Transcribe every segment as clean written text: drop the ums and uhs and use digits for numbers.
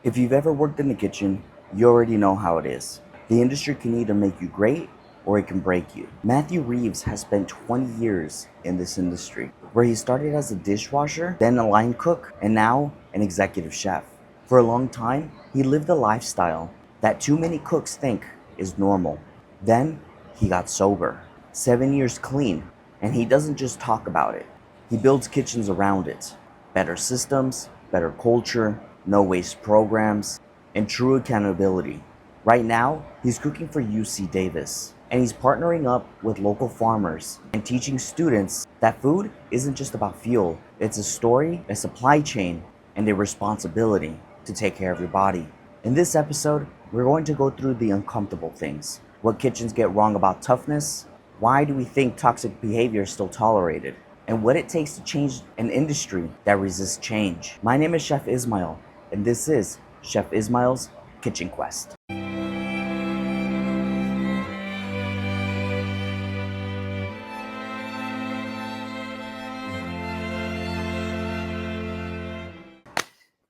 If you've ever worked in the kitchen, you already know how it is. The industry can either make you great or it can break you. Mathew Reeves has spent 20 years in this industry, where he started as a dishwasher, then a line cook, and now an executive chef. For a long time, he lived a lifestyle that too many cooks think is normal. Then he got sober, 7 years clean, and he doesn't just talk about it. He builds kitchens around it. Better systems, better culture, no waste programs, and true accountability. Right now, he's cooking for UC Davis, and he's partnering up with local farmers and teaching students that food isn't just about fuel. It's a story, a supply chain, and a responsibility to take care of your body. In this episode, we're going to go through the uncomfortable things. What kitchens get wrong about toughness, why do we think toxic behavior is still tolerated, and what it takes to change an industry that resists change. My name is Chef Ismael, and this is Chef Ismael's Kitchen Quest.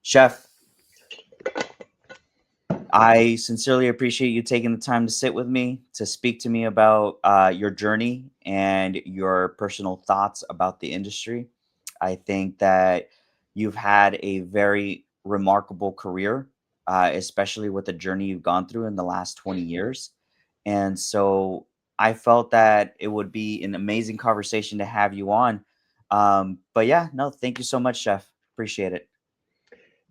Chef, I sincerely appreciate you taking the time to sit with me, to speak to me about your journey and your personal thoughts about the industry. I think that you've had a very remarkable career, especially with the journey you've gone through in the last 20 years. And so I felt that it would be an amazing conversation to have you on. But yeah, no, thank you so much, Chef. Appreciate it.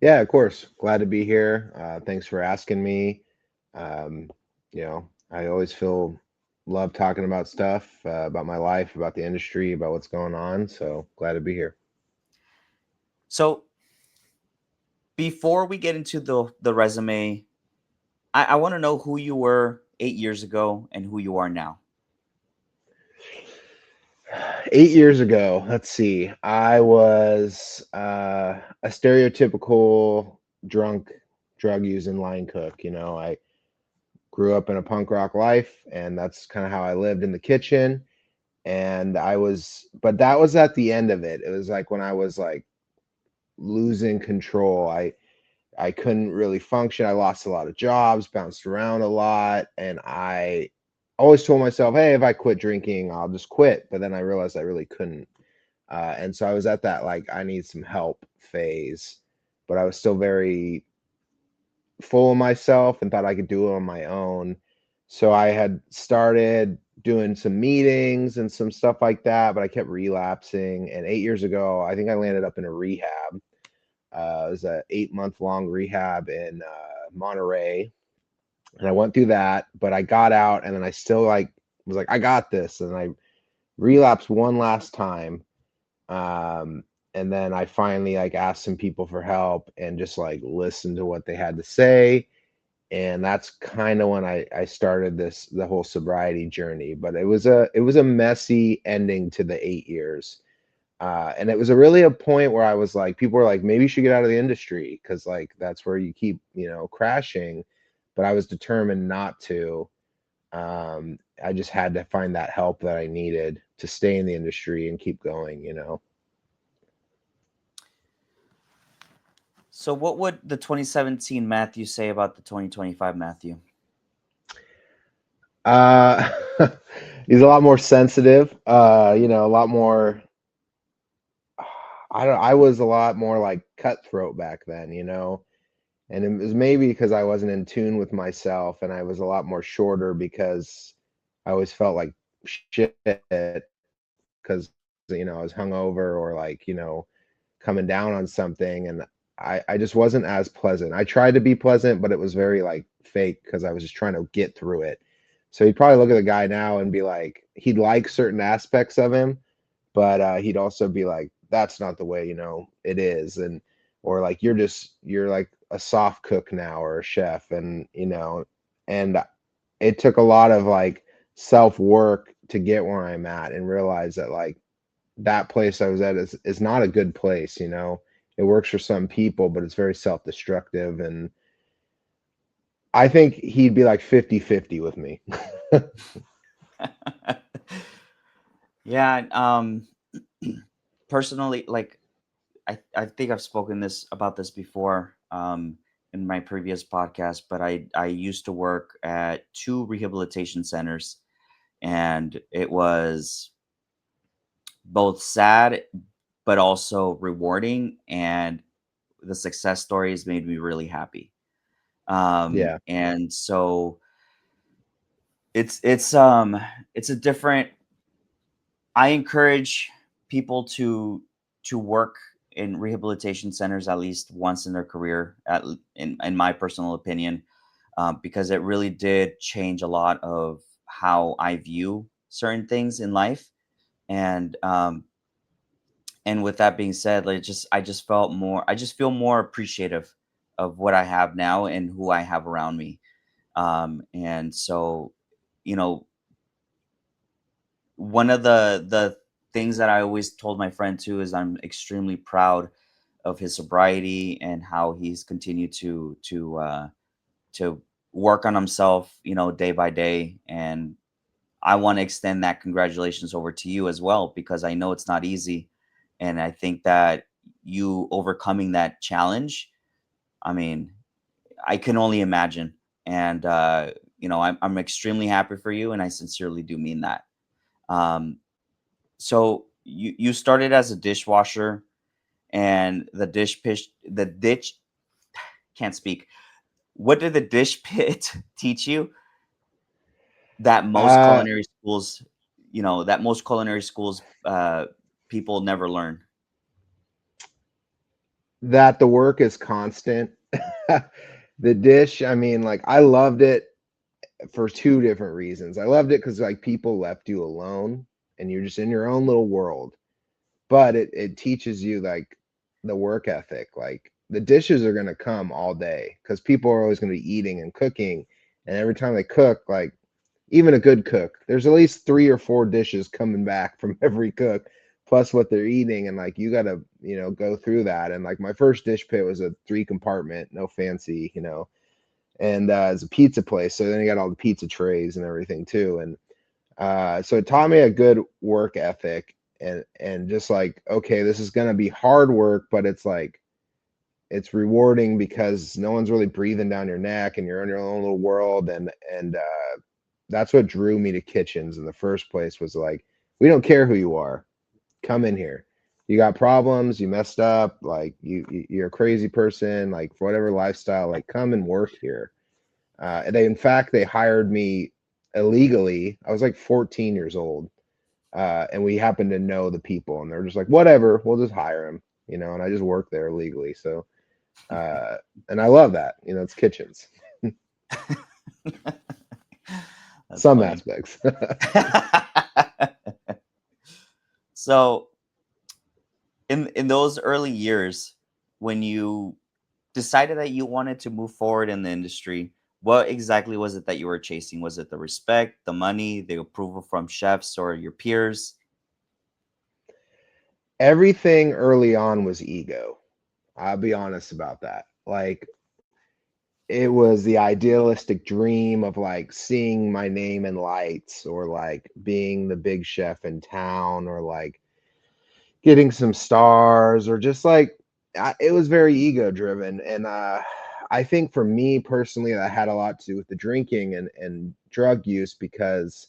Yeah, of course. Glad to be here. Thanks for asking me. Um, I always feel love talking about stuff, about my life, about the industry, about what's going on. So glad to be here. So before we get into the resume, I want to know who you were 8 years ago and who you are now. 8 years ago, let's see, I was a stereotypical drunk, drug using line cook. I grew up in a punk rock life, and that's kind of how I lived in the kitchen. And but that was at the end of it. It was like when I was like losing control. I couldn't really function. I lost a lot of jobs, bounced around a lot, and I always told myself, "Hey, if I quit drinking, I'll just quit." But then I realized I really couldn't, and so I was at that like I need some help phase, but I was still very full of myself and thought I could do it on my own. So I had started doing some meetings and some stuff like that, but I kept relapsing. And 8 years ago, I think I landed up in a rehab. It was a 8 month long rehab in Monterey, and I went through that. But I got out, and then I still like was like, I got this, and I relapsed one last time. Um, and then I finally like asked some people for help and just like listened to what they had to say, and that's kind of when I started the whole sobriety journey. But it was a messy ending to the 8 years, and it was a really a point where I was like, people were like, maybe you should get out of the industry because like that's where you keep crashing. But I was determined not to. I just had to find that help that I needed to stay in the industry and keep going. So what would the 2017 Matthew say about the 2025 Matthew? uh he's a lot more sensitive, a lot more. I was a lot more like cutthroat back then. And it was maybe because I wasn't in tune with myself, and I was a lot more shorter because I always felt like shit because I was hungover or like coming down on something, and I just wasn't as pleasant. I tried to be pleasant, but it was very like fake because I was just trying to get through it. So you'd probably look at the guy now and be like, he'd like certain aspects of him, but he'd also be like, that's not the way it is. And or like you're like a soft cook now or a chef, and it took a lot of like self work to get where I'm at and realize that like that place I was at is not a good place. It works for some people, but it's very self-destructive, and I think he'd be like 50-50 with me. Yeah, personally, like I think I've spoken this about this before. in my previous podcast, but I used to work at two rehabilitation centers, and it was both sad but also rewarding, and the success stories made me really happy. Yeah. And so it's a different. I encourage people to work in rehabilitation centers at least once in their career, in my personal opinion, because it really did change a lot of how I view certain things in life. And and with that being said, like I just feel more appreciative of what I have now and who I have around me. And so, you know, one of the things that I always told my friend too is I'm extremely proud of his sobriety and how he's continued to work on himself, you know, day by day. And I want to extend that congratulations over to you as well, because I know it's not easy. And I think that you overcoming that challenge, I mean, I can only imagine. And, I'm extremely happy for you. And I sincerely do mean that. Um, so you started as a dishwasher, and the ditch can't speak. What did the dish pit teach you that most Uh, culinary schools, that most culinary schools people never learn? that the work is constant. The dish, I mean, like I loved it for two different reasons. I loved it because like people left you alone and you're just in your own little world. But it teaches you like the work ethic. Like the dishes are gonna come all day because people are always gonna be eating and cooking. And every time they cook, like even a good cook, there's at least three or four dishes coming back from every cook, plus what they're eating. And like you gotta, go through that. And like my first dish pit was a three compartment, no fancy, and it's a pizza place. So then you got all the pizza trays and everything too. And so it taught me a good work ethic and just like, okay, this is gonna be hard work, but it's like it's rewarding because no one's really breathing down your neck and you're in your own little world. And that's what drew me to kitchens in the first place was like, we don't care who you are, come in here. You got problems, you messed up, like you're a crazy person, like for whatever lifestyle, like come and work here. In fact, they hired me illegally. I was like 14 years old, and we happened to know the people, and they're just like, whatever, we'll just hire him, And I just worked there illegally. So, uh, and I love that. It's kitchens, That's some funny. aspects. So in those early years, when you decided that you wanted to move forward in the industry, what exactly was it that you were chasing? Was it the respect, the money, the approval from chefs or your peers? Everything early on was ego. I'll be honest about that. Like it was the idealistic dream of like seeing my name in lights or like being the big chef in town or like getting some stars or just like it was very ego driven. And I think for me personally that had a lot to do with the drinking and drug use because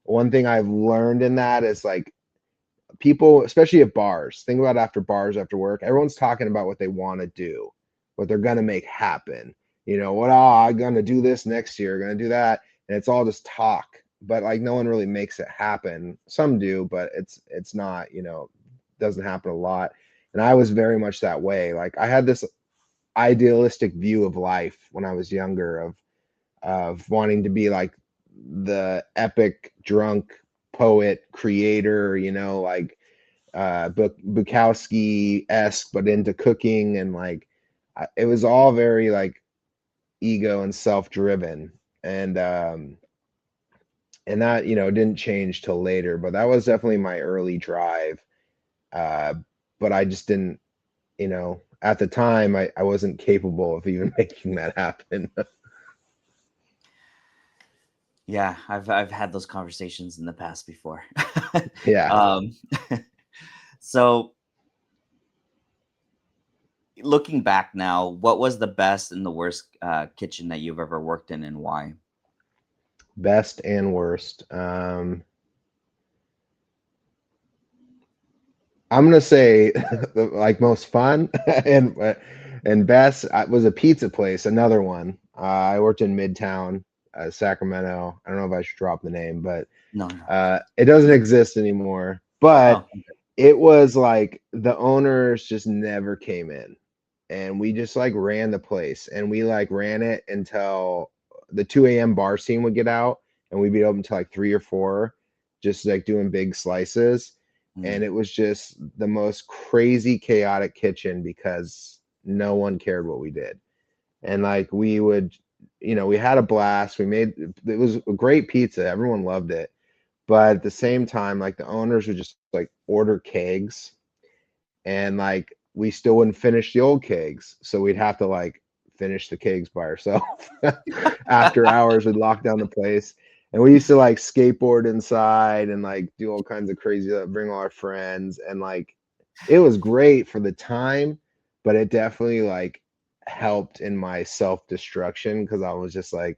one thing I've learned in that is like people, especially at bars, think about after bars after work, everyone's talking about what they want to do, what they're gonna make happen. I'm gonna do this next year, gonna do that, and it's all just talk. But like no one really makes it happen. Some do, but it's not, doesn't happen a lot. And I was very much that way. Like I had this idealistic view of life when I was younger of wanting to be like the epic drunk poet creator, like Bukowski esque, but into cooking and like it was all very like ego and self driven, and that didn't change till later, but that was definitely my early drive. Uh, but I just didn't, at the time I wasn't capable of even making that happen. Yeah, I've had those conversations in the past before. Yeah. um, so Looking back now, what was the best and the worst kitchen that you've ever worked in, and why? Best and worst. I'm gonna say like most fun and best was a pizza place. Another one. I worked in Midtown, Sacramento. I don't know if I should drop the name, but No, no. it doesn't exist anymore. But Oh, it was like the owners just never came in, and we just like ran the place, and we like ran it until the 2 a.m. bar scene would get out, and we'd be open till like 3 or 4, just like doing big slices. mm. And it was just the most crazy chaotic kitchen because no one cared what we did. And like we would, we had a blast. We made it was a great pizza. Everyone loved it. But at the same time, like the owners would just like order kegs, and like we still wouldn't finish the old kegs. So we'd have to like finish the kegs by ourselves. After hours, we'd lock down the place. And we used to like skateboard inside and like do all kinds of crazy stuff, bring all our friends. And like it was great for the time, but it definitely like helped in my self-destruction because I was just like,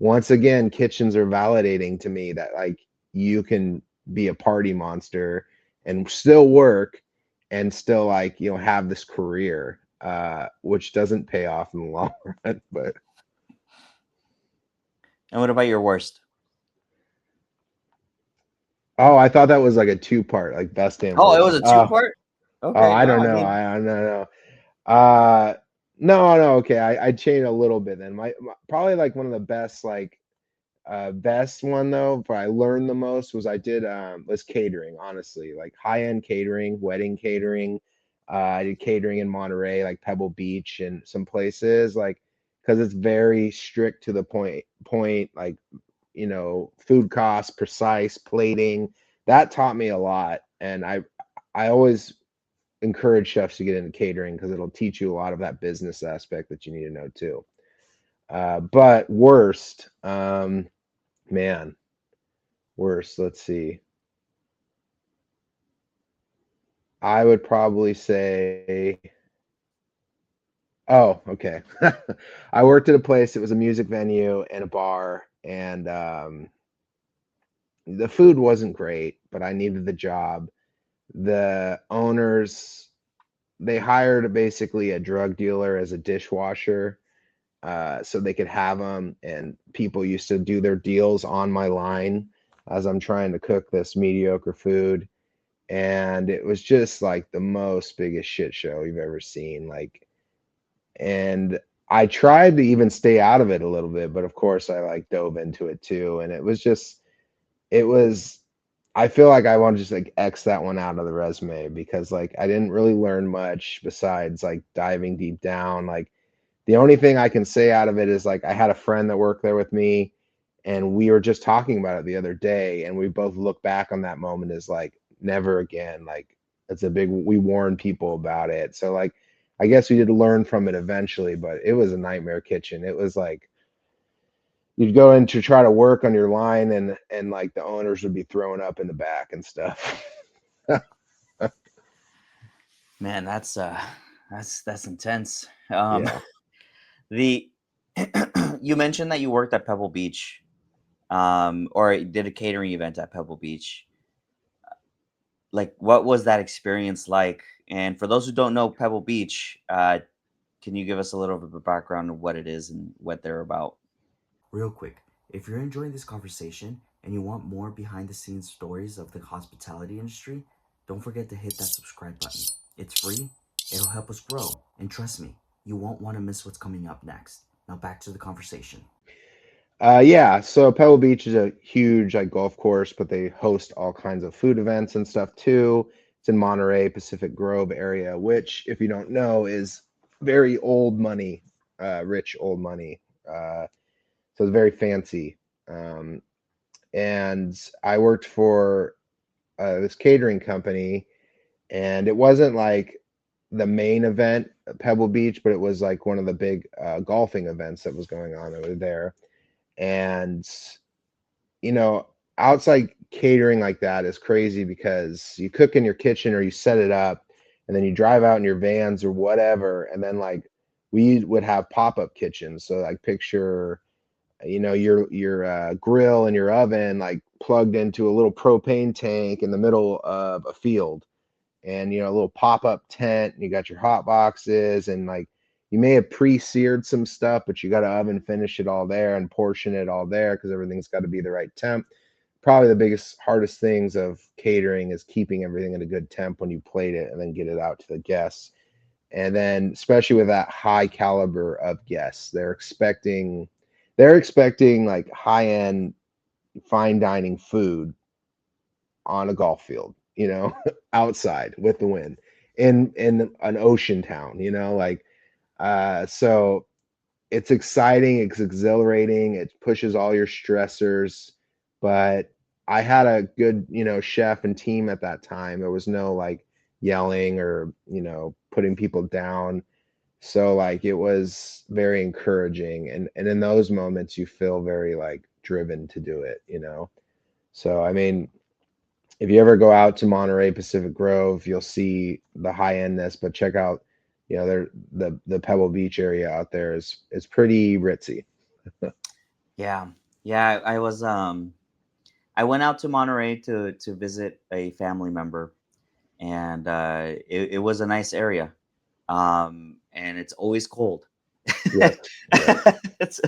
once again, kitchens are validating to me that like you can be a party monster and still work and still like have this career, which doesn't pay off in the long run. But And what about your worst? oh, I thought that was like a two-part, like best and Oh, it was worst. a two-part? Oh, Okay, I wow. don't I know. mean, I don't know. uh no, okay, I changed a little bit then. Probably like one of the best, like best one though, but I learned the most was catering, honestly. Like high-end catering, wedding catering. I did catering in Monterey, like Pebble Beach and some places, like because it's very strict to the point, like food costs, precise plating. That taught me a lot. And I always encourage chefs to get into catering because it'll teach you a lot of that business aspect that you need to know too. But worst, man, worst. Let's see. I would probably say, oh, okay. I worked at a place. It was a music venue and a bar, and the food wasn't great, but I needed the job. The owners, they hired basically a drug dealer as a dishwasher, so they could have them, and people used to do their deals on my line as I'm trying to cook this mediocre food. And it was just like the most biggest shit show you've ever seen. Like, and I tried to even stay out of it a little bit, but of course I like dove into it too. And it was, I feel like I want to just like X that one out of the resume because like I didn't really learn much besides like diving deep down. Like the only thing I can say out of it is like I had a friend that worked there with me, and we were just talking about it the other day, and we both look back on that moment as like never again. Like it's a big, we warned people about it. So like I guess we did learn from it eventually, but it was a nightmare kitchen. It was like you'd go in to try to work on your line, and like the owners would be throwing up in the back and stuff. man, that's intense. Yeah. The you mentioned that you worked at Pebble Beach, or did a catering event at Pebble Beach. Like, what was that experience like? And for those who don't know Pebble Beach, can you give us a little bit of a background of what it is and what they're about? Real quick, if you're enjoying this conversation and you want more behind the scenes stories of the hospitality industry, don't forget to hit that subscribe button. It's free, it'll help us grow, and trust me, you won't want to miss what's coming up next. Now back to the conversation. Yeah, so Pebble Beach is a huge like golf course, but they host all kinds of food events and stuff too. It's in Monterey, Pacific Grove area, which, if you don't know, is very old money, rich old money. So it's very fancy. Um, and I worked for this catering company, and it wasn't like the main event at Pebble Beach, but it was like one of the big golfing events that was going on over there. And you know, outside catering like that is crazy because you cook in your kitchen or you set it up and then you drive out in your vans or whatever, and then like we would have pop-up kitchens. So like picture, your grill and your oven like plugged into a little propane tank in the middle of a field, and a little pop-up tent, and you got your hot boxes, and like you may have pre-seared some stuff, but you got to oven finish it all there and portion it all there because everything's got to be the right temp. Probably the biggest hardest things of catering is keeping everything at a good temp when you plate it and then get it out to the guests. And then especially with that high caliber of guests, they're expecting like high-end fine dining food on a golf field, outside with the wind in an ocean town, like so it's exciting, it's exhilarating, it pushes all your stressors. But I had a good, chef and team at that time. There was no like yelling or, putting people down. So like it was very encouraging, and in those moments you feel very like driven to do it. So I mean, if you ever go out to Monterey, Pacific Grove, you'll see the high endness, but check out, there the Pebble Beach area out there is pretty ritzy. Yeah. Yeah, I went out to Monterey to visit a family member, and it was a nice area. And it's always cold. Yes, yes, It's-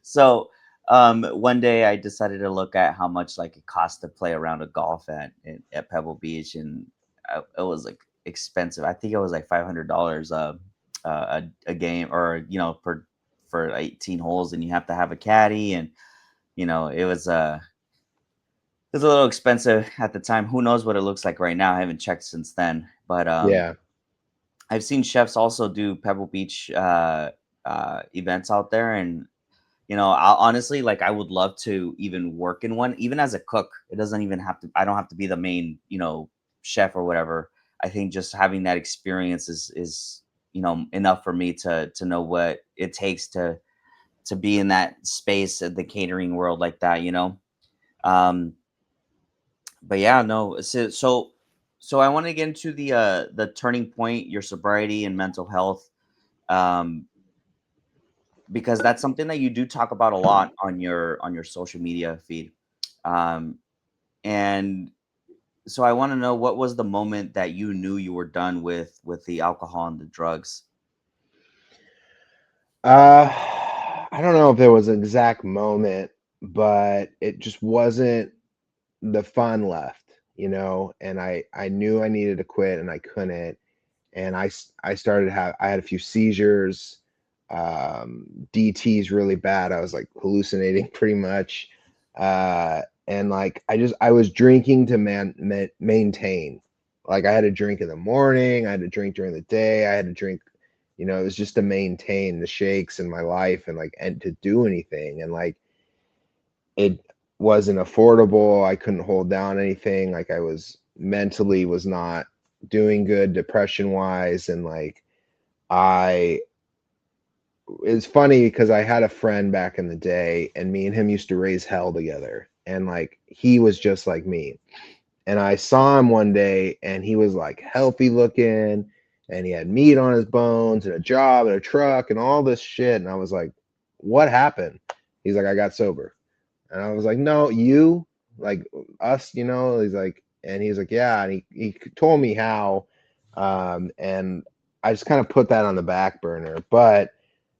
so one day I decided to look at how much like it cost to play around a golf at Pebble Beach, and it was like expensive. I think it was like $500 a game, or per for 18 holes, and you have to have a caddy, and it was a little expensive at the time. Who knows what it looks like right now? I haven't checked since then, but yeah. I've seen chefs also do Pebble Beach events out there, and honestly, like I would love to even work in one, even as a cook. It doesn't even have to. I don't have to be the main, chef or whatever. I think just having that experience is enough for me to know what it takes to be in that space of the catering world like that. Um, but yeah, no. So I want to get into the turning point, your sobriety and mental health. Um, because that's something that you do talk about a lot on your social media feed. Um, and so I want to know, what was the moment that you knew you were done with the alcohol and the drugs? Uh, I don't know if there was an exact moment, but it just wasn't, the fun left, and I knew I needed to quit and I couldn't. And I started to I had a few seizures, DTs really bad. I was like hallucinating pretty much. And like I was drinking to maintain. Like I had to drink in the morning, I had to drink during the day, I had to drink, it was just to maintain the shakes in my life and like and to do anything. And like it wasn't affordable. I couldn't hold down anything. Like I was mentally was not doing good depression wise. And like I it's funny because I had a friend back in the day, and me and him used to raise hell together, and like he was just like me. And I saw him one day, and he was like healthy looking, and he had meat on his bones and a job and a truck and all this shit. And I was like, what happened? He's like, I got sober. And I was like, no, you, like us, he's like, and he's like, yeah. And he told me how. And I just kind of put that on the back burner. But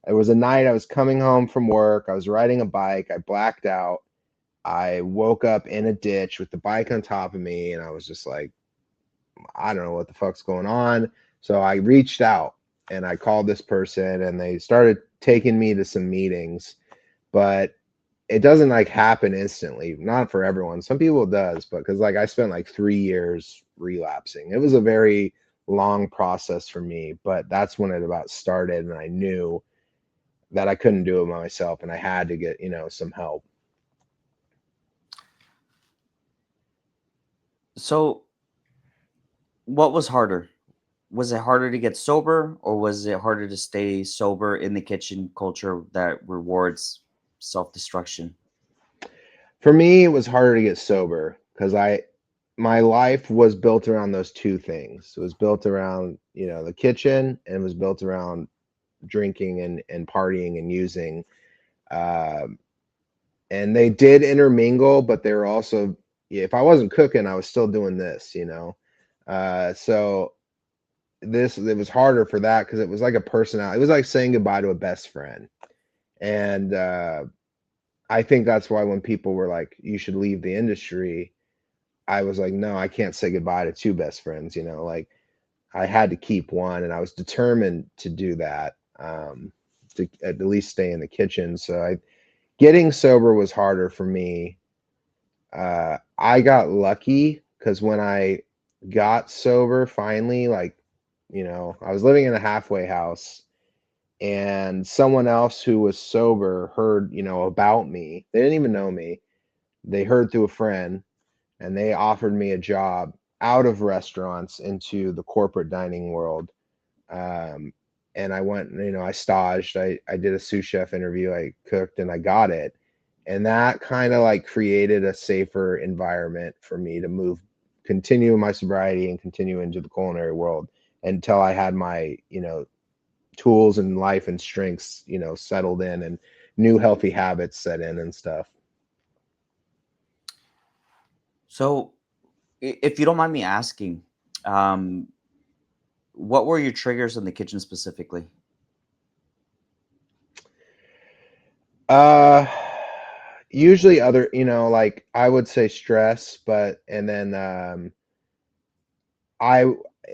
it was a night I was coming home from work. I was riding a bike. I blacked out. I woke up in a ditch with the bike on top of me. And I was just like, I don't know what the fuck's going on. So I reached out and I called this person, and they started taking me to some meetings. But it doesn't like happen instantly, not for everyone. Some people it does, but because like I spent like 3 years relapsing. It was a very long process for me, but that's when it about started, and I knew that I couldn't do it by myself, and I had to get some help. So what was harder? Was it harder to get sober, or was it harder to stay sober in the kitchen culture that rewards self-destruction? For me, it was harder to get sober because my life was built around those two things. It was built around, the kitchen, and it was built around drinking and partying and using. Um, and they did intermingle, but they were also, if I wasn't cooking, I was still doing this. So it was harder for that because it was like a personality. It was like saying goodbye to a best friend. And I think that's why when people were like, you should leave the industry, I was like, no, I can't say goodbye to two best friends. Like I had to keep one, and I was determined to do that, to at least stay in the kitchen. So getting sober was harder for me. I got lucky because when I got sober finally, like, I was living in a halfway house, and someone else who was sober heard, about me. They didn't even know me. They heard through a friend, and they offered me a job out of restaurants into the corporate dining world. Um, and I went, I staged, I did a sous chef interview, I cooked, and I got it. And that kind of like created a safer environment for me to continue my sobriety and continue into the culinary world until I had my, tools and life and strengths, settled in, and new healthy habits set in and stuff. So, if you don't mind me asking, um, what were your triggers in the kitchen specifically? Uh, Usually other, like I would say stress, but and then I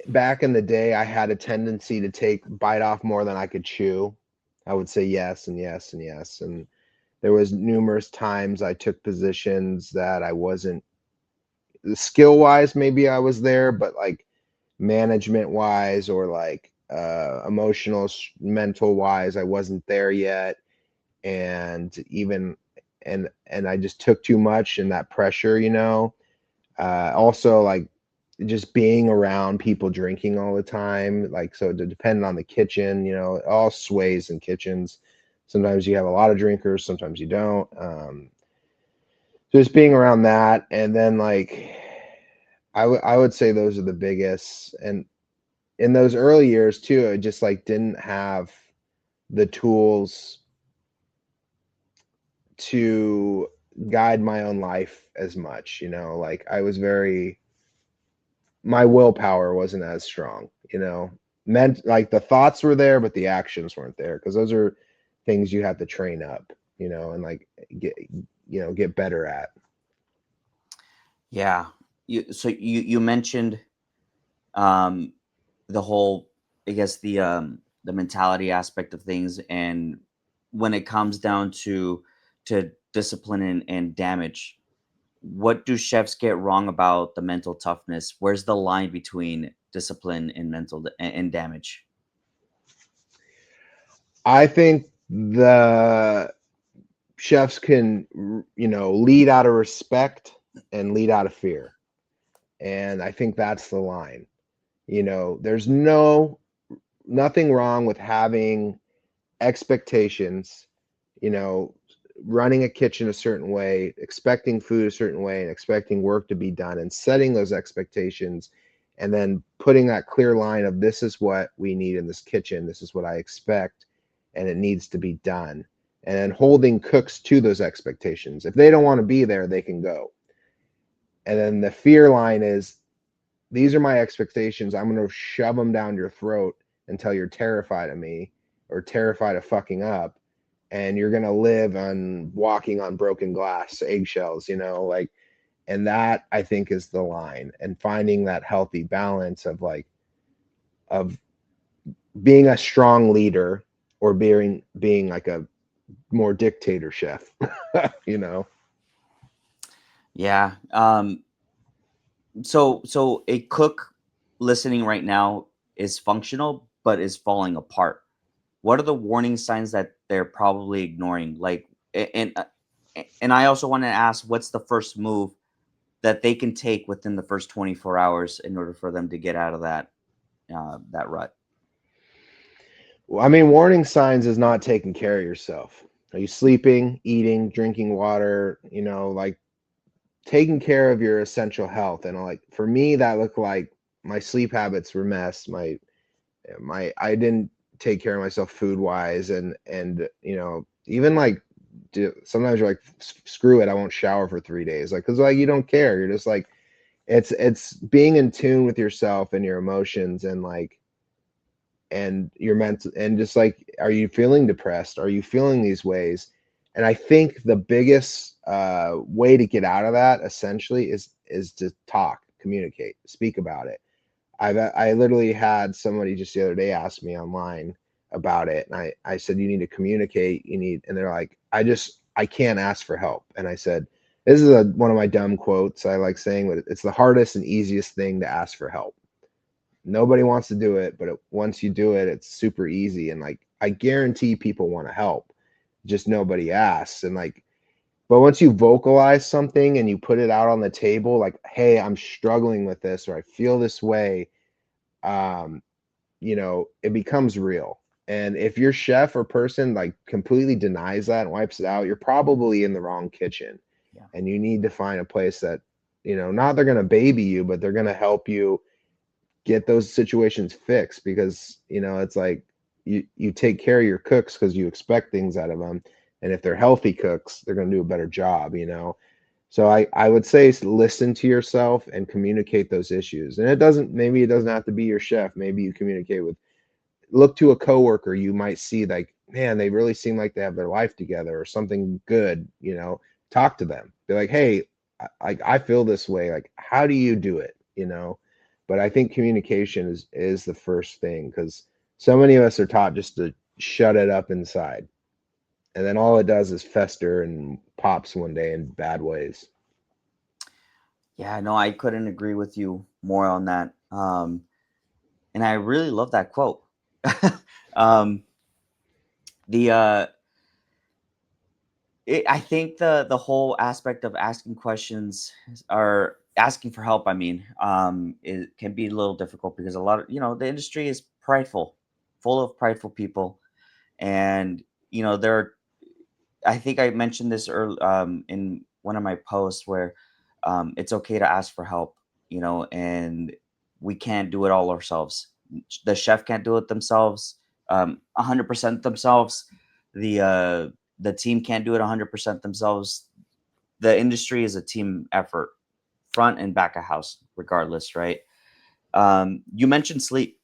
back in the day I had a tendency to bite off more than I could chew. I would say yes and yes and yes, and there was numerous times I took positions that I wasn't skill wise, maybe I was there, but like management wise or like emotional mental wise, I wasn't there yet. And even and I just took too much, and that pressure. Also, like just being around people drinking all the time, like, so depending on the kitchen, it all sways in kitchens. Sometimes you have a lot of drinkers, sometimes you don't. Just being around that, and then like I would say those are the biggest. And in those early years too, I just like didn't have the tools to guide my own life as much. Like I was very my willpower wasn't as strong. Meant like the thoughts were there, but the actions weren't there, because those are things you have to train up, and like get better at. Yeah. So you mentioned um the whole, I guess, the mentality aspect of things, and when it comes down to discipline and damage, what do chefs get wrong about the mental toughness? Where's the line between discipline and and damage? I think the chefs can, lead out of respect and lead out of fear. And I think that's the line. There's nothing wrong with having expectations, you know, running a kitchen a certain way, expecting food a certain way, and expecting work to be done, and setting those expectations, and then putting that clear line of, this is what we need in this kitchen, this is what I expect, and it needs to be done. And then holding cooks to those expectations. If they don't want to be there, they can go. And then the fear line is, these are my expectations. I'm going to shove them down your throat until you're terrified of me, or terrified of fucking up. And you're going to live on walking on broken glass, eggshells, like, and that I think is the line, and finding that healthy balance of like, of being a strong leader, or being like a more dictator chef, you know? Yeah. So a cook listening right now is functional but is falling apart. What are the warning signs that they're probably ignoring? Like, and I also want to ask, what's the first move that they can take within the first 24 hours in order for them to get out of that rut? Well, I mean, warning signs is not taking care of yourself. Are you sleeping, eating, drinking water? Like taking care of your essential health. And like for me, that looked like my sleep habits were messed. My I didn't take care of myself food wise, and you know, even like sometimes you're like, screw it, I won't shower for 3 days, like because like you don't care. You're just like, it's being in tune with yourself and your emotions, and like, and your mental, and just like, are you feeling depressed, are you feeling these ways? And I think the biggest way to get out of that essentially is to talk, communicate, speak about it. I literally had somebody just the other day ask me online about it, and I said, you need to communicate, you need, and they're like, I can't ask for help. And I said, this is one of my dumb quotes I like saying, but it's the hardest and easiest thing to ask for help. Nobody wants to do it, but once you do it, it's super easy. And like, I guarantee people want to help, just nobody asks. And like, but once you vocalize something and you put it out on the table, like, hey, I'm struggling with this, or I feel this way, um, you know, it becomes real. And if your chef or person like completely denies that and wipes it out, you're probably in the wrong kitchen. Yeah. And you need to find a place that, you know, not they're going to baby you, but they're going to help you get those situations fixed. Because, you know, it's like, you take care of your cooks because you expect things out of them. And if they're healthy cooks, they're going to do a better job, you know. So I would say listen to yourself and communicate those issues. And maybe it doesn't have to be your chef. Maybe you communicate with, look to a coworker you might see, like, man, they really seem like they have their life together or something good, you know. Talk to them. Be like, hey, I feel this way. Like, how do you do it? You know. But I think communication is the first thing, because so many of us are taught just to shut it up inside. And then all it does is fester and pops one day in bad ways. Yeah, no, I couldn't agree with you more on that. And I really love that quote. um, the I think the whole aspect of asking questions or asking for help, I mean, it can be a little difficult because a lot of, the industry is prideful, full of prideful people, and there are, I think I mentioned this early, in one of my posts where it's okay to ask for help, and we can't do it all ourselves. The chef can't do it themselves, 100% themselves. The team can't do it 100% themselves. The industry is a team effort, front and back of house, regardless, right? You mentioned sleep,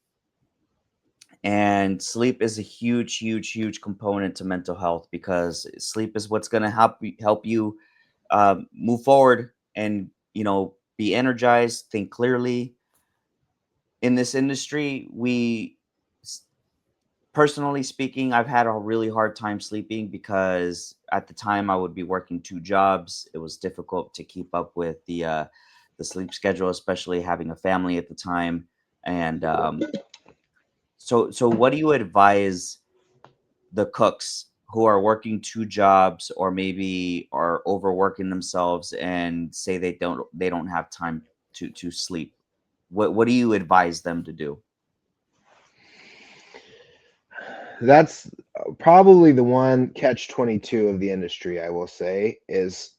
and sleep is a huge, huge, huge component to mental health because sleep is what's going to help you move forward and be energized, think clearly. In this industry, s- personally speaking, I've had a really hard time sleeping because at the time I would be working two jobs. It was difficult to keep up with the sleep schedule, especially having a family at the time. And so what do you advise the cooks who are working two jobs or maybe are overworking themselves and say they don't have time to sleep? What do you advise them to do? That's probably the one catch 22 of the industry, I will say, is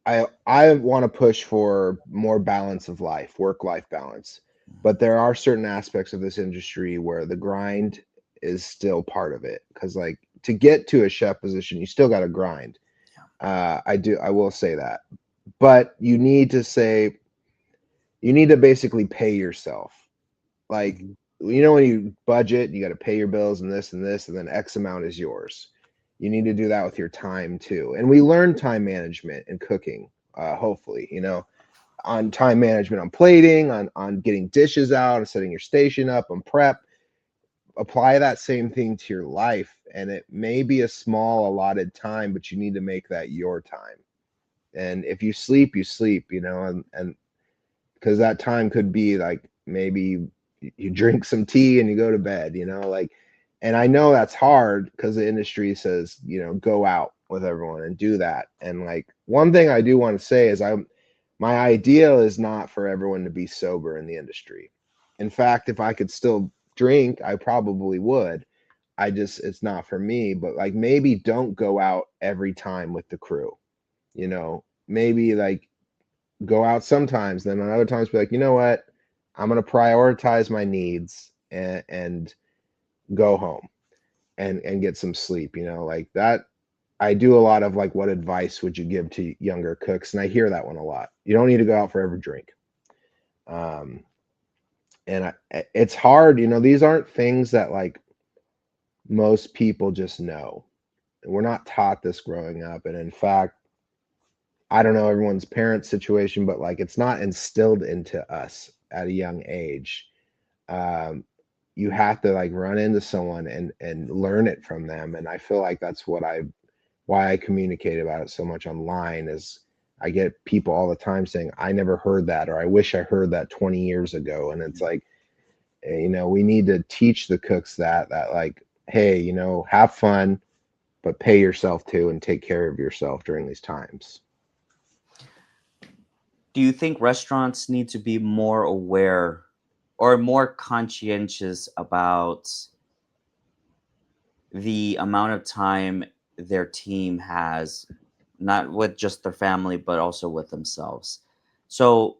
I I want to push for more balance of life, work life balance. But there are certain aspects of this industry where the grind is still part of it, because like to get to a chef position, you still got to grind. I will say that. But you need to basically pay yourself. Like, Mhm. you know, when you budget, you got to pay your bills and this, and then X amount is yours. You need to do that with your time too. And we learn time management in cooking, hopefully, you know, on time management, on plating, on getting dishes out, and setting your station up, on prep. Apply that same thing to your life, and it may be a small allotted time, but you need to make that your time. And if you sleep, you know, and because that time could be like, maybe you drink some tea and you go to bed, you know, like, and I know that's hard because the industry says, you know, go out with everyone and do that. And like, one thing I do want to say is, my ideal is not for everyone to be sober in the industry. In fact, if I could still drink, I probably would. It's not for me. But like, maybe don't go out every time with the crew, you know. maybe like go out sometimes, then on other times be like, you know what, I'm going to prioritize my needs and go home and get some sleep, like that. I do a lot of like, what advice would you give to younger cooks? And I hear that one a lot. You don't need to go out for every drink. um and it's hard, these aren't things that like most people just know. We're not taught this growing up, and in fact, I don't know everyone's parent situation, but like it's not instilled into us at a young age. um you have to like run into someone and learn it from them, and I feel like that's why I communicate about it so much online. Is I get people all the time saying, I never heard that, or I wish I heard that 20 years ago. And it's like, we need to teach the cooks that like, hey, have fun, but pay yourself too and take care of yourself during these times. Do you think restaurants need to be more aware or more conscientious about the amount of time their team has, not with just their family, but also with themselves? So,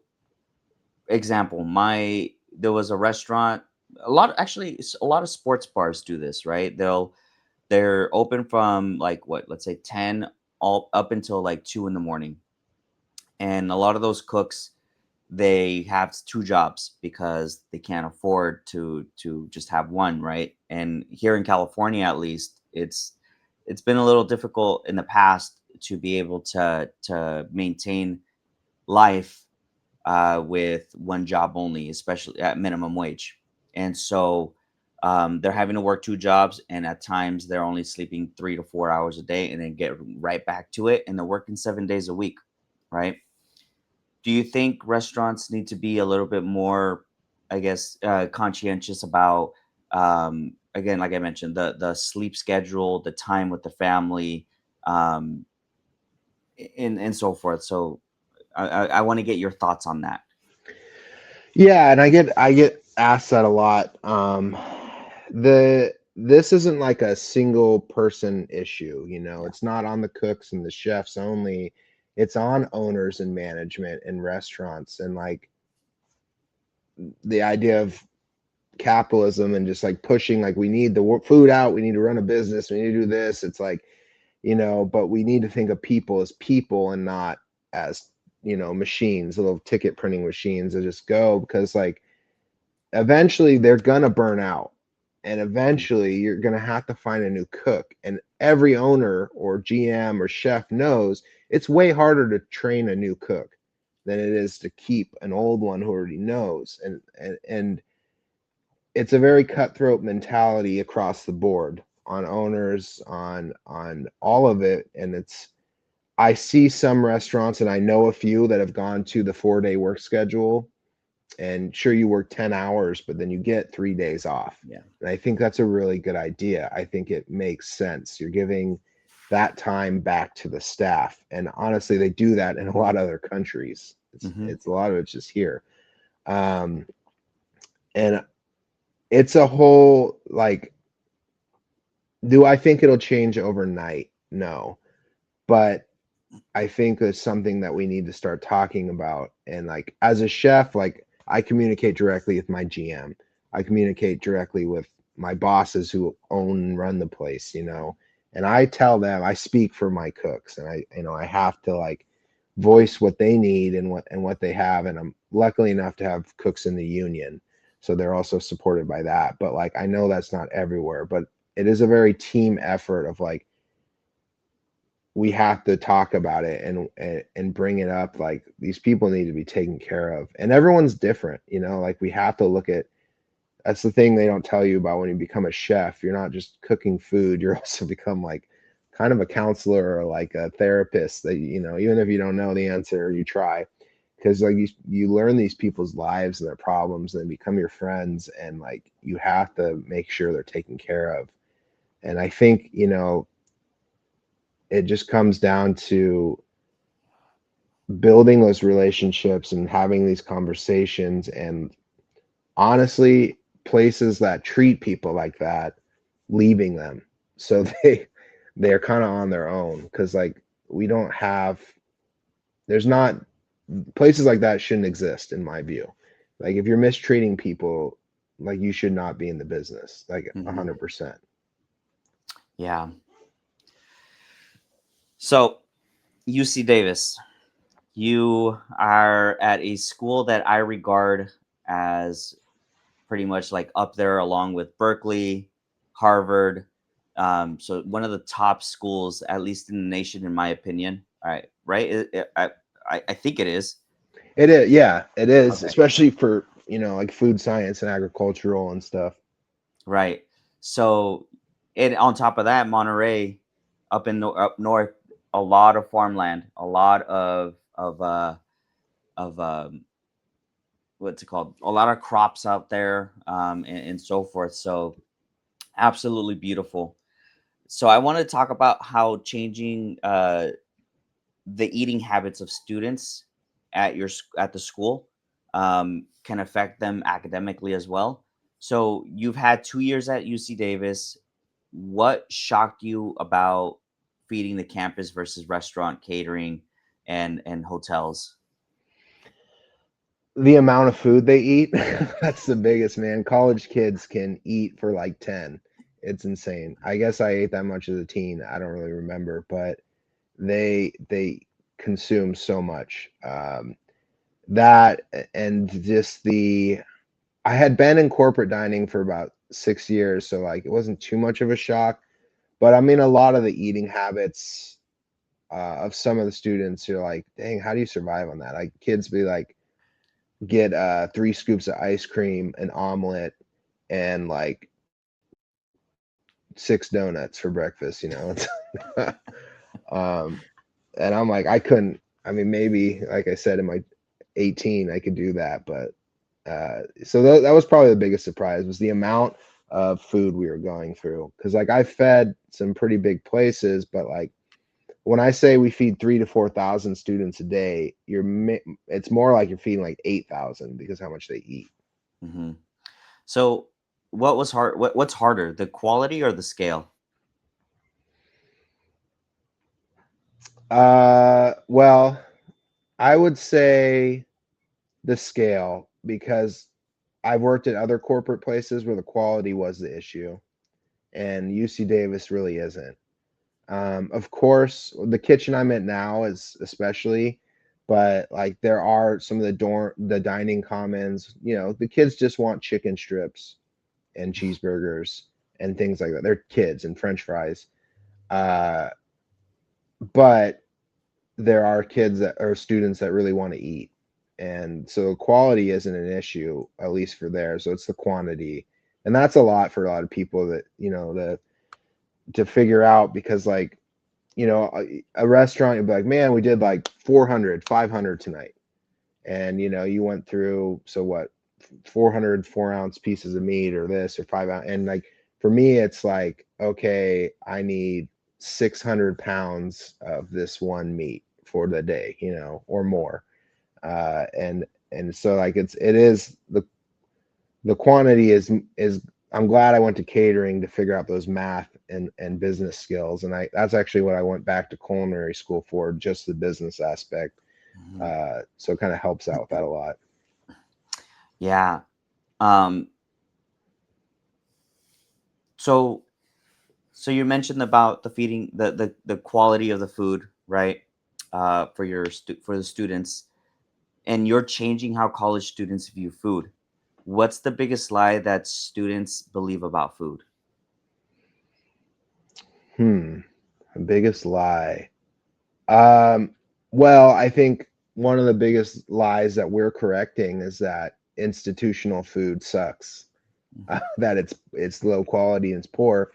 example, my there was a restaurant. A lot of sports bars do this, right? They're open from like what, let's say 10 all up until like 2 in the morning, and a lot of those cooks, they have two jobs because they can't afford to just have one, right? And here in California, at least, it's been a little difficult in the past to be able to maintain life with one job only, especially at minimum wage. And so they're having to work two jobs, and at times they're only sleeping 3 to 4 hours a day, and then get right back to it. And they're working 7 days a week, right? Do you think restaurants need to be a little bit more, I guess, conscientious about, again, like I mentioned, the sleep schedule, the time with the family, um, and so forth? So I want to get your thoughts on that. Yeah, and I get asked that a lot. This isn't like a single person issue, Yeah. it's not on the cooks and the chefs only. It's on owners and management and restaurants, and like the idea of capitalism and just like pushing, like, we need the food out, we need to run a business, we need to do this. It's like, but we need to think of people as people and not as, machines, little ticket printing machines that just go, because like eventually they're gonna burn out, and eventually you're gonna have to find a new cook. And every owner or GM or chef knows it's way harder to train a new cook than it is to keep an old one who already knows. And it's a very cutthroat mentality across the board, on owners, on all of it. And I see some restaurants, and I know a few that have gone to the 4-day work schedule, and sure, you work 10 hours, but then you get 3 days off. Yeah. And I think that's a really good idea. I think it makes sense. You're giving that time back to the staff. And honestly, they do that in a lot of other countries. Hmm. It's a lot of it's just here. Um, and it's a whole, like, do I think it'll change overnight? No. But I think it's something that we need to start talking about. And like, as a chef, like, I communicate directly with my GM. I communicate directly with my bosses who own and run the place, and I tell them, I speak for my cooks, and I have to like voice what they need and what they have. And I'm lucky enough to have cooks in the union, so they're also supported by that. But like, I know that's not everywhere, but it is a very team effort of like, we have to talk about it and bring it up. Like, these people need to be taken care of, and everyone's different, like, we have to look at, that's the thing they don't tell you about when you become a chef. You're not just cooking food, you're also become like kind of a counselor or like a therapist, that even if you don't know the answer, you try, because like you learn these people's lives and their problems, and they become your friends, and like, you have to make sure they're taken care of. And I think, it just comes down to building those relationships and having these conversations, and honestly, places that treat people like that, leaving them, so they're kind of on their own, because like, we don't have There's not places like that shouldn't exist in my view. Like if you're mistreating people, like you should not be in the business, like Hmm. 100%. Yeah. So, UC Davis, you are at a school that I regard as pretty much like up there along with Berkeley, Harvard. So one of the top schools, at least in the nation, in my opinion. All right, right? I think it is. It is, yeah, it is, Okay. especially for, like food science and agricultural and stuff. Right. So, and on top of that, Monterey, up north, a lot of farmland, a lot of what's it called? A lot of crops out there, and so forth. So, absolutely beautiful. So, I want to talk about how changing the eating habits of students at the school can affect them academically as well. So you've had 2 years at UC Davis. What shocked you about feeding the campus versus restaurant catering and hotels? The amount of food they eat, that's the biggest, man. College kids can eat for like 10. It's insane. I guess I ate that much as a teen. I don't really remember, but they consume so much. That and just the I had been in corporate dining for about 6 years, so like it wasn't too much of a shock. But I mean, a lot of the eating habits of some of the students, you're like, dang, how do you survive on that? Like kids be like, get 3 scoops of ice cream, an omelet, and like 6 donuts for breakfast. It's um, and I'm like, I couldn't. I mean, maybe like I said, in my 18, I could do that, but so that was probably the biggest surprise was the amount of food we were going through. Because like I fed some pretty big places, but like when I say we feed 3 to 4 thousand students a day, it's more like you're feeding like 8,000 because how much they eat. Hmm. So what was hard? What's harder, the quality or the scale? Well, I would say the scale because I've worked at other corporate places where the quality was the issue, and UC Davis really isn't. Of course, the kitchen I'm at now is especially, but like there are some of the dining commons. The kids just want chicken strips and cheeseburgers and things like that. They're kids and French fries. Uh, but there are kids that are students that really want to eat. And so quality isn't an issue, at least for there. So it's the quantity. And that's a lot for a lot of people that, to figure out because like, a restaurant, you'd be like, man, we did like 400, 500 tonight. And, you went through, so what, 400 4-ounce pieces of meat or this or 5 ounce. And like, for me, it's like, okay, I need 600 pounds of this one meat for the day, or more. And so like it is the quantity is I'm glad I went to catering to figure out those math and business skills. And that's actually what I went back to culinary school for, just the business aspect. Mhm. So it kind of helps out with that a lot. Yeah. Um, so so you mentioned about the feeding the quality of the food, right? For the students, and you're changing how college students view food. What's the biggest lie that students believe about food? Hmm. Biggest lie. Um, well, I think one of the biggest lies that we're correcting is that institutional food sucks, Mhm. that it's low quality and it's poor.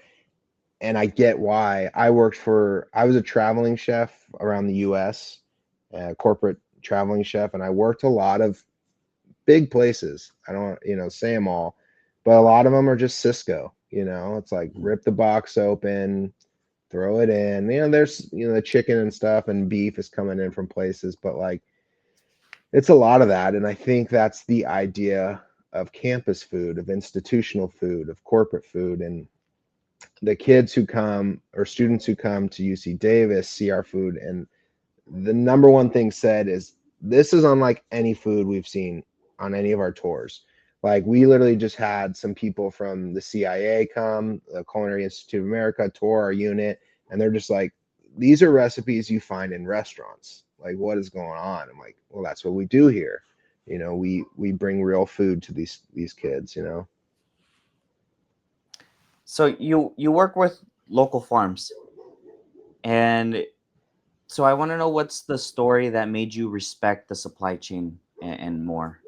And I get why. I was a traveling chef around the US, corporate traveling chef, and I worked a lot of big places. I don't, say them all, but a lot of them are just Cisco. It's like Mhm. rip the box open, throw it in. There's the chicken and stuff and beef is coming in from places, but like it's a lot of that. And I think that's the idea of campus food, of institutional food, of corporate food. And the kids who come or students who come to UC Davis see our food and the number one thing said is, this is unlike any food we've seen on any of our tours. Like, we literally just had some people from the CIA come, the Culinary Institute of America, tour our unit, and they're just like, these are recipes you find in restaurants. Like, what is going on? I'm like, well, that's what we do here. We bring real food to these kids. So you work with local farms, and so I want to know what's the story that made you respect the supply chain and more.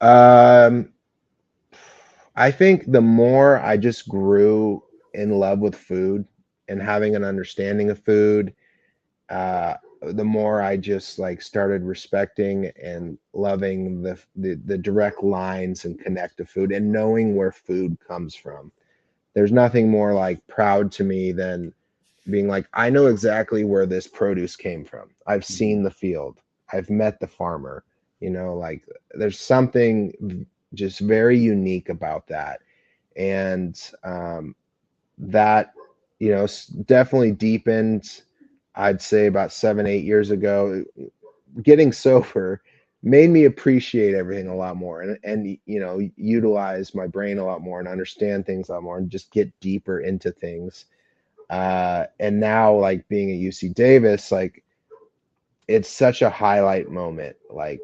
Um, I think the more I just grew in love with food and having an understanding of food, uh, the more I just like started respecting and loving the direct lines and connect to food and knowing where food comes from. There's nothing more like proud to me than being like, I know exactly where this produce came from. I've Mhm. seen the field. I've met the farmer. Like, there's something just very unique about that. And that, definitely deepened, I'd say about 7, 8 years ago. Getting sober made me appreciate everything a lot more, and utilize my brain a lot more and understand things a lot more and just get deeper into things. And now, like, being at UC Davis, like, it's such a highlight moment. Like,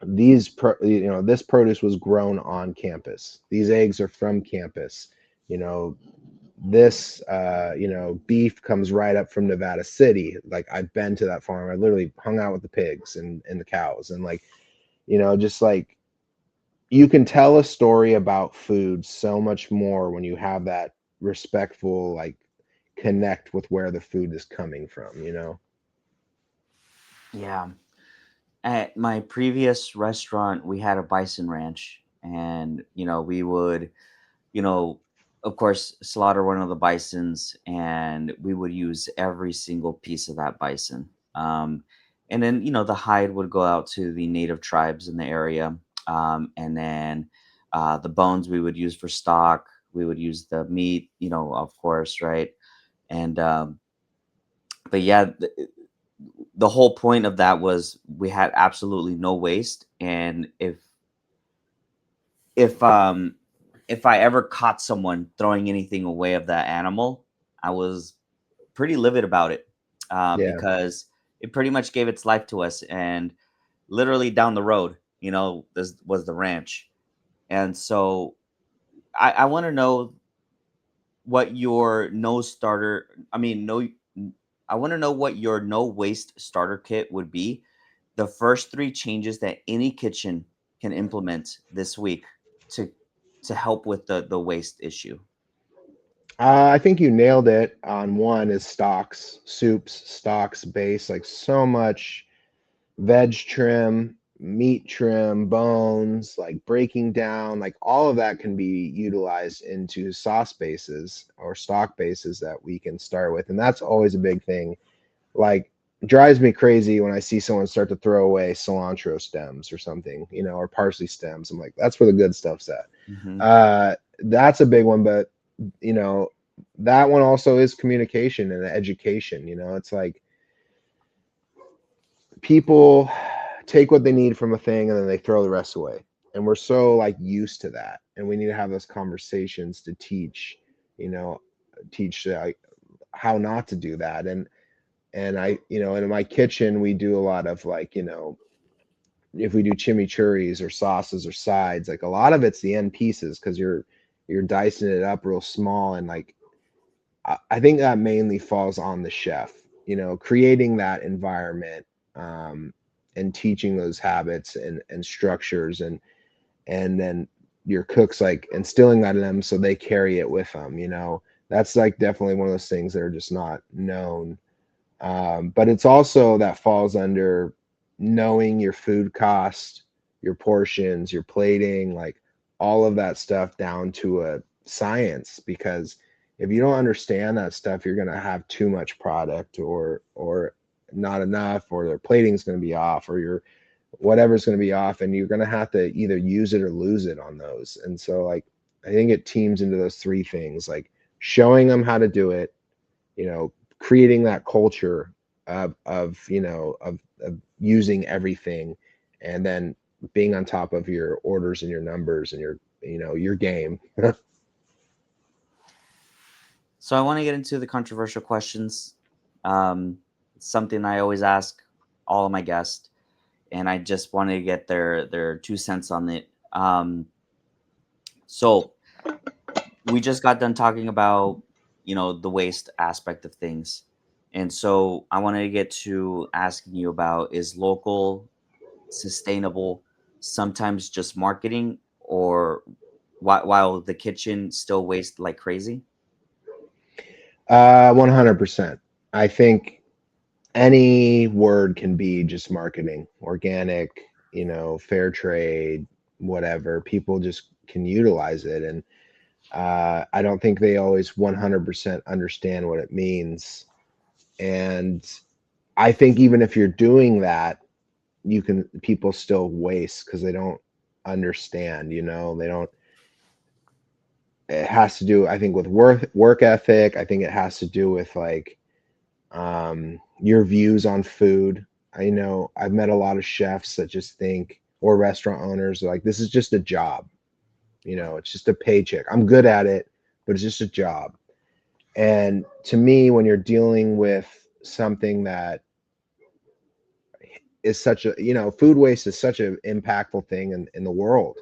this produce was grown on campus. These eggs are from campus. You know, this beef comes right up from Nevada City. Like, I've been to that farm. I literally hung out with the pigs and the cows, and like, just like, you can tell a story about food so much more when you have that respectful, like, connect with where the food is coming from. Yeah. At my previous restaurant, we had a bison ranch, and we would, you know, of course, slaughter one of the bisons, and we would use every single piece of that bison. And then, the hide would go out to the native tribes in the area. And then the bones we would use for stock. We would use the meat, of course, right? And, but yeah, the whole point of that was we had absolutely no waste. And if um if I ever caught someone throwing anything away of that animal, I was pretty livid about it, Yeah. because it pretty much gave its life to us. And literally down the road, this was the ranch. And so I want to know what your no starter, I mean, no, I want to know what your no waste starter kit would be. The first three changes that any kitchen can implement this week to help with the waste issue. I think you nailed it on one, is stocks, soups, stocks, base, like, so much veg trim, meat trim, bones, like, breaking down, like, all of that can be utilized into sauce bases or stock bases that we can start with. And that's always a big thing. Like, drives me crazy when I see someone start to throw away cilantro stems or something, or parsley stems. I'm like, that's where the good stuff's at. Hmm. That's a big one, but you know, that one also is communication and education. It's like, people take what they need from a thing and then they throw the rest away. And we're so, like, used to that. And we need to have those conversations to you know, teach, how not to do that. And in my kitchen, we do a lot of, like, if we do chimichurris or sauces or sides, like, a lot of it's the end pieces, because you're dicing it up real small. And like, I think that mainly falls on the chef, creating that environment, um, and teaching those habits and structures, and then your cooks, like, instilling that in them so they carry it with them. That's, like, definitely one of those things that are just not known. But it's also that falls under knowing your food cost, your portions, your plating, like, all of that stuff down to a science. Because if you don't understand that stuff, you're gonna have too much product, or not enough, or their plating's gonna be off, or your whatever's gonna be off, and you're gonna have to either use it or lose it on those. And so, like, I think it teams into those three things, like, showing them how to do it, you know, creating that culture of using everything, and then being on top of your orders and your numbers and your game. So I want to get into the controversial questions. It's something I always ask all of my guests, and I just wanted to get their 2 cents on it. So we just got done talking about the waste aspect of things, and so I wanted to get to asking you about, is local sustainable sometimes just marketing, or while the kitchen still waste like crazy? 100%. I think any word can be just marketing, organic, fair trade, whatever. People just can utilize it. And I don't think they always 100% understand what it means. And I think even if you're doing that, people still waste because they don't understand, they don't, it has to do, I think, with work ethic. I think it has to do with like your views on food. I know I've met a lot of chefs that just think, or restaurant owners, like, this is just a job. It's just a paycheck. I'm good at it, but it's just a job. And to me, when you're dealing with something that is such a, food waste is such an impactful thing in the world.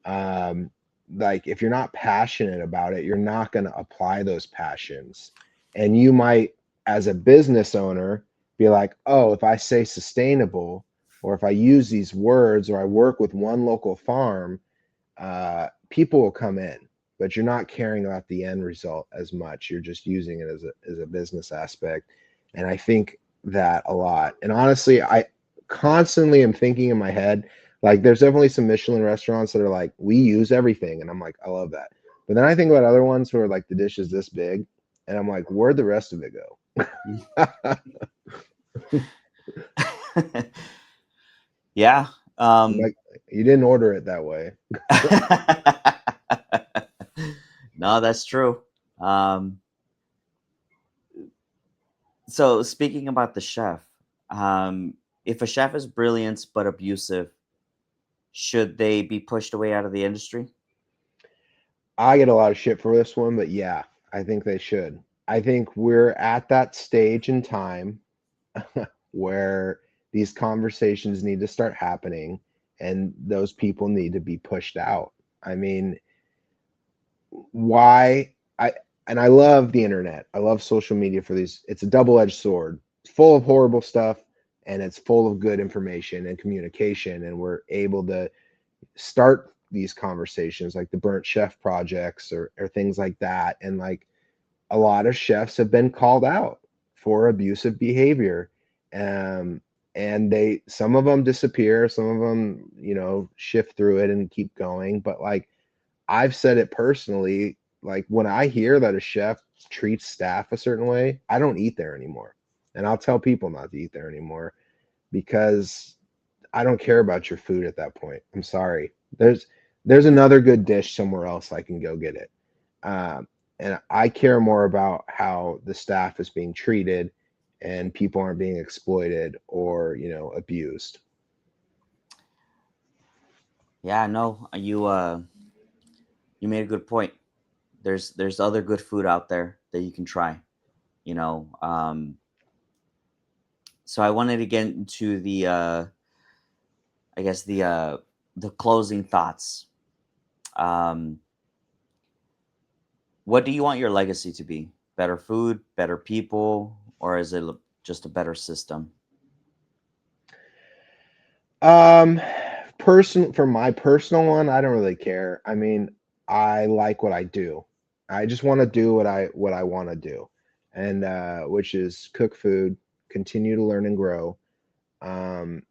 Um, like, if you're not passionate about it, you're not going to apply those passions. And you might, as a business owner, be like, oh, if I say sustainable, or if I use these words, or I work with one local farm, people will come in, but you're not caring about the end result as much. You're just using it as a business aspect. And I think that a lot. And honestly, I constantly am thinking in my head, like, there's definitely some Michelin restaurants that are like, we use everything. And I'm like, I love that. But then I think about other ones where like the dish is this big, and I'm like, where'd the rest of it go? Yeah. Like, you didn't order it that way. No, that's true. Um, so speaking about the chef, if a chef is brilliant but abusive, should they be pushed away out of the industry? I get a lot of shit for this one, but yeah, I think they should. I think we're at that stage in time where these conversations need to start happening, and those people need to be pushed out. I mean, why I love the internet. I love social media for these. It's a double-edged sword. It's full of horrible stuff, and it's full of good information and communication, and we're able to start these conversations like the burnt chef projects, or things like that. And like, a lot of chefs have been called out for abusive behavior. um, and some of them disappear, some of them shift through it and keep going. But like, I've said it personally, like, when I hear that a chef treats staff a certain way, I don't eat there anymore. And I'll tell people not to eat there anymore, because I don't care about your food at that point. I'm sorry. There's another good dish somewhere else. I can go get it. And I care more about how the staff is being treated, and people aren't being exploited or abused. Yeah, no, you made a good point. There's other good food out there that you can try. You know, so I wanted to get into I guess the closing thoughts. Um, what do you want your legacy to be? Better food, better people, or is it just a better system? Um, for my personal one, I don't really care. I mean, I like what I do. I just want to do what I want to do, and which is cook food, continue to learn and grow. Um,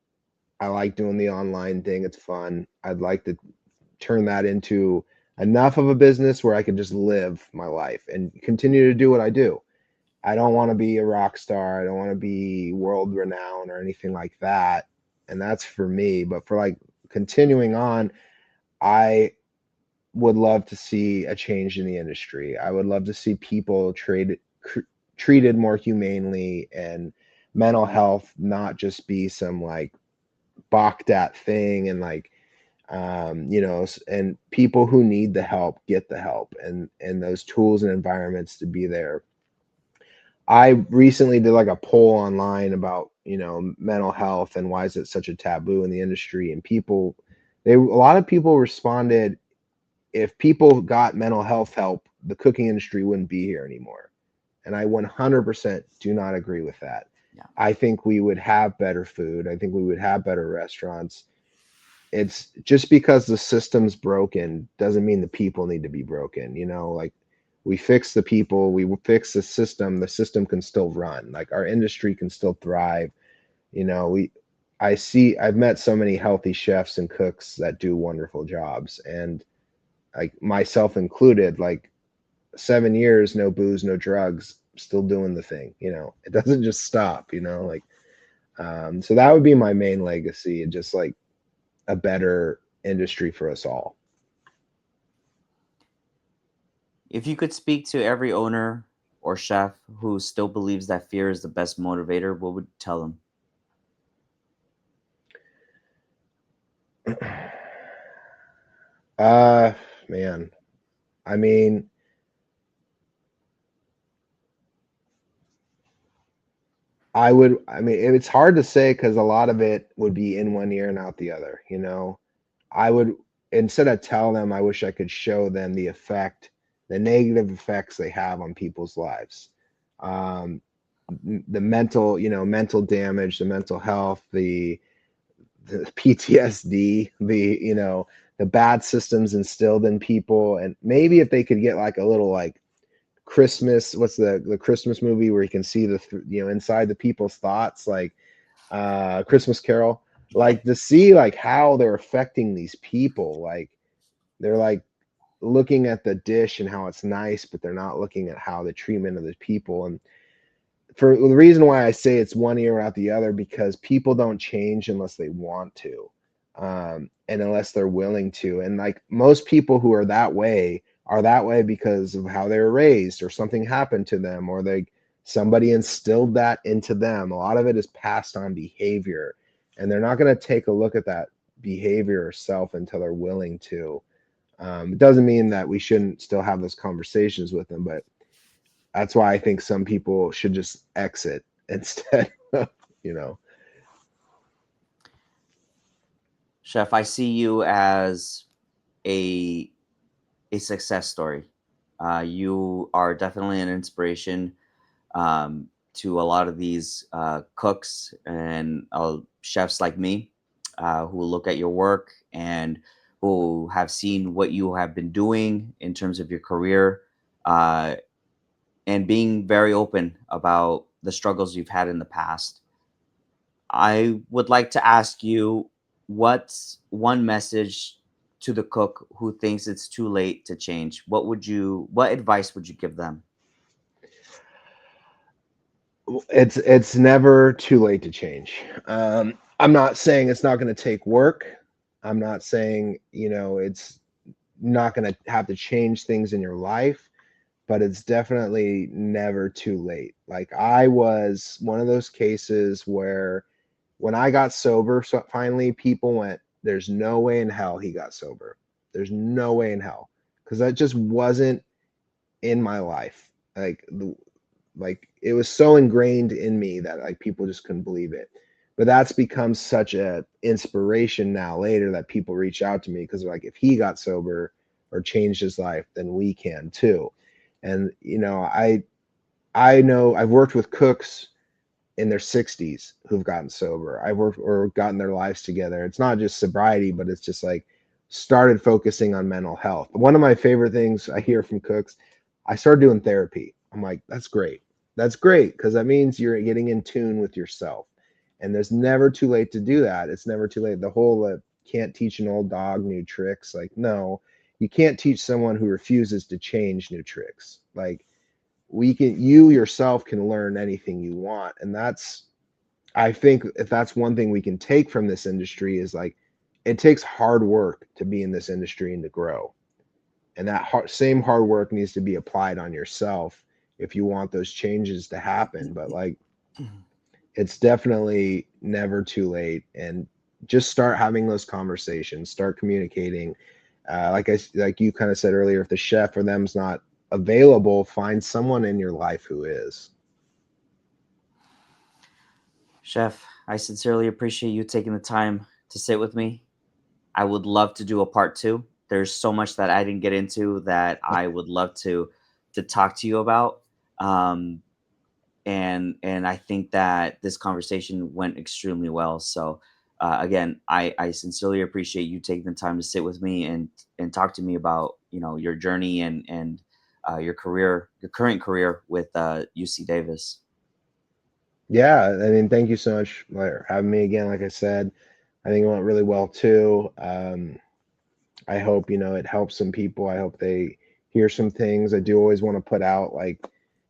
I like doing the online thing. It's fun. I'd like to turn that into enough of a business where I can just live my life and continue to do what I do. I don't want to be a rock star. I don't want to be world renowned or anything like that. And that's for me. But for like continuing on, I would love to see a change in the industry. I would love to see people treated more humanely, and mental health not just be some like balked at thing, and like and people who need the help get the help, and those tools and environments to be there. I recently did like a poll online about, mental health and why is it such a taboo in the industry, and a lot of people responded, if people got mental health help, the cooking industry wouldn't be here anymore. And I 100% do not agree with that. Yeah. I think we would have better food. I think we would have better restaurants. It's just because the system's broken doesn't mean the people need to be broken. Like, we fix the people, we fix the system can still run. Like, our industry can still thrive. You know, we I've met so many healthy chefs and cooks that do wonderful jobs, and like myself included, like 7 years, no booze, no drugs, still doing the thing. It doesn't just stop. Like, so that would be my main legacy, and just like a better industry for us all. If you could speak to every owner or chef who still believes that fear is the best motivator, what would you tell them? uh Man, I mean, it's hard to say because a lot of it would be in one ear and out the other. I would, instead of tell them, I wish I could show them the negative effects they have on people's lives. Um, the mental damage, the mental health, the PTSD, the bad systems instilled in people. And maybe if they could get like a little like Christmas, what's the Christmas movie where you can see inside the people's thoughts, like Christmas Carol, Yeah. like to see like how they're affecting these people. Like, they're like looking at the dish and how it's nice, but they're not looking at how the treatment of the people. And for the reason why I say it's one ear out the other, because people don't change unless they want to, and unless they're willing to. And like most people who are that way because of how they were raised, or something happened to them, or somebody instilled that into them. A lot of it is passed on behavior, and they're not going to take a look at that behavior or self until they're willing to. It doesn't mean that we shouldn't still have those conversations with them, but that's why I think some people should just exit instead. you know. Chef, I see you as a success story. You are definitely an inspiration to a lot of these cooks and chefs like me who look at your work and who have seen what you have been doing in terms of your career uh, and being very open about the struggles you've had in the past. I would like to ask you, what's one message to the cook who thinks it's too late to change? What advice would you give them? It's never too late to change. I'm not saying it's not going to take work. I'm not saying, it's not going to have to change things in your life, but it's definitely never too late. Like, I was one of those cases where when I got sober, so finally people went, there's no way in hell he got sober. There's no way in hell. Because that just wasn't in my life. Like it was so ingrained in me that like people just couldn't believe it. But that's become such a inspiration now later that people reach out to me because they're like, if he got sober or changed his life, then we can too. And I know I've worked with cooks in their 60s who've gotten sober. I've worked or gotten their lives together. It's not just sobriety, but it's just like started focusing on mental health. One of my favorite things I hear from cooks, I started doing therapy. I'm like, that's great. That's great because that means you're getting in tune with yourself. And there's never too late to do that. It's never too late. The whole can't teach an old dog new tricks. Like, no, you can't teach someone who refuses to change new tricks. Like, you yourself can learn anything you want. And I think if that's one thing we can take from this industry is like, it takes hard work to be in this industry and to grow. And that same hard work needs to be applied on yourself if you want those changes to happen. But like, it's definitely never too late, and just start having those conversations, start communicating. Like you kind of said earlier, if the chef or them's not available, find someone in your life who is. Chef, I sincerely appreciate you taking the time to sit with me. I would love to do a part two. There's so much that I didn't get into that I would love to talk to you about. Um, and I think that this conversation went extremely well. So again, I sincerely appreciate you taking the time to sit with me and talk to me about your journey and your career, your current career with UC Davis. Yeah, I mean, thank you so much for having me again. Like I said, I think it went really well too. I hope, it helps some people. I hope they hear some things. I do always want to put out, like,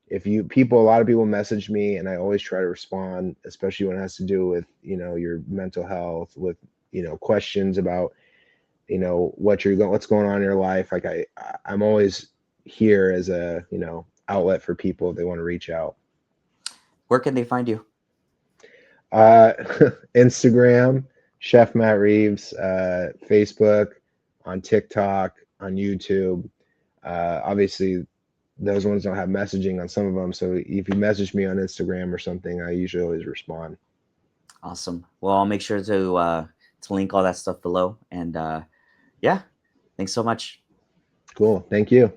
if you people, a lot of people message me and I always try to respond, especially when it has to do with, your mental health, with, questions about, what's going on in your life. Like I'm always here as a, outlet for people if they want to reach out. Where can they find you? Uh, Instagram, Chef Matt Reeves, Facebook, on TikTok, on YouTube. Obviously, those ones don't have messaging on some of them. So if you message me on Instagram or something, I usually always respond. Awesome. Well, I'll make sure to link all that stuff below. And yeah, thanks so much. Cool. Thank you.